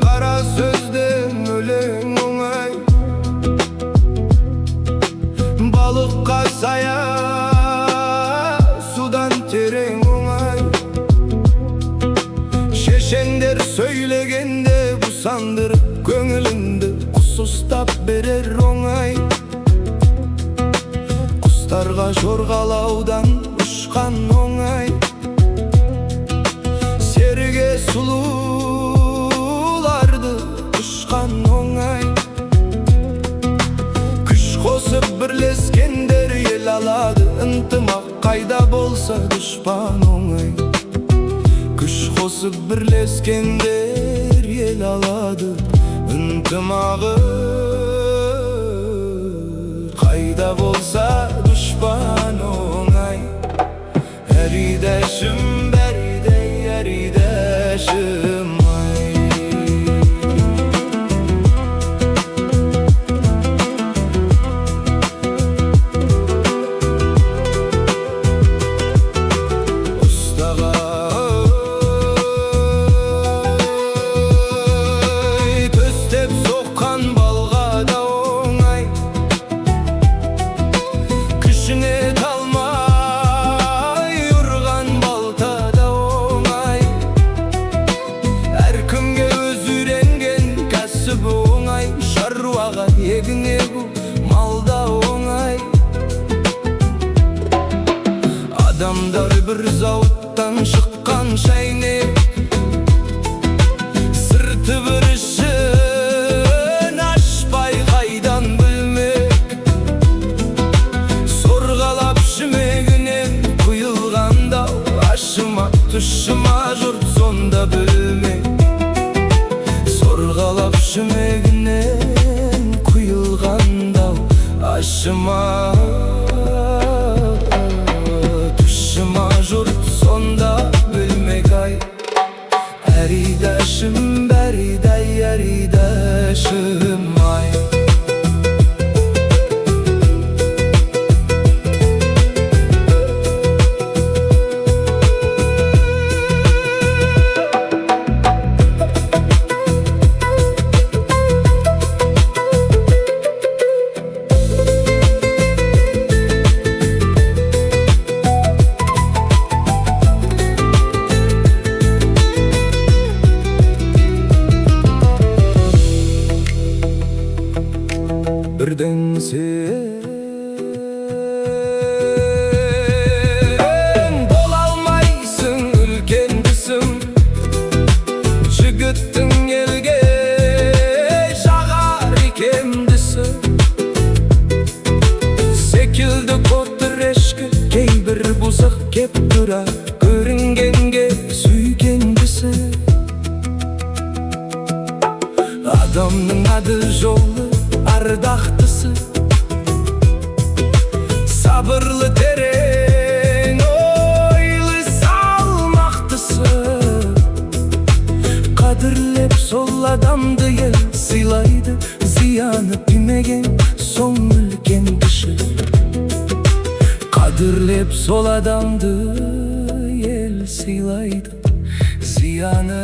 Kara sözden ölen oңай, balıkka saya sudan tereң oңай. Şeşender söylegende bu sandırıp көңіліңді құс ұстап берер оңай. Құстарға жорғалаудан ұшқан оңай, серге сұлуларды ұшқан оңай. Күш қосып бірлескендер ел алады, ынтымақ қайда болса дұшпан оңай. Күш қосып бірлескендер ел алады, ынтымағы қайда болса дұшпан оңай. Әридәшім, бәридей әридәшім ай. Ұстаға төстеп соққан балға да оңай, күшіне талмай ұрған балта да оңай. Әркімге өз үйренген кәсіп оңай, шаруаға егін егу малда оңай. Адамдар бір зауыттан шыққан шайнек, сырты бір ішін ашпай қайдан білмек. Сорғалап шүмегінен құйылғанда ашыма тұшыма жұрт сонда білмек. Сорғалап шүмегінен құйылғанда ашыма тұшыма жұрт сонда білмек ай. Әридәшім, бәридәй әридәшім ай. Бірден сен бола алмайсың, үлкендісің. Жігіттің елге жағар икемдісің. Секілді қотыр ешкі кейбір бұзық кеп тұра, көрінгенге сүйгендісі. Адамның адыл жолы ардақтысы, сабырлы терең ойлы салмақтысы. Қадірлеп сол адамды ел сыйлайды, зияны тимеген соң үлкен кіші. Қадірлеп сол адамды ел сыйлайды, зияны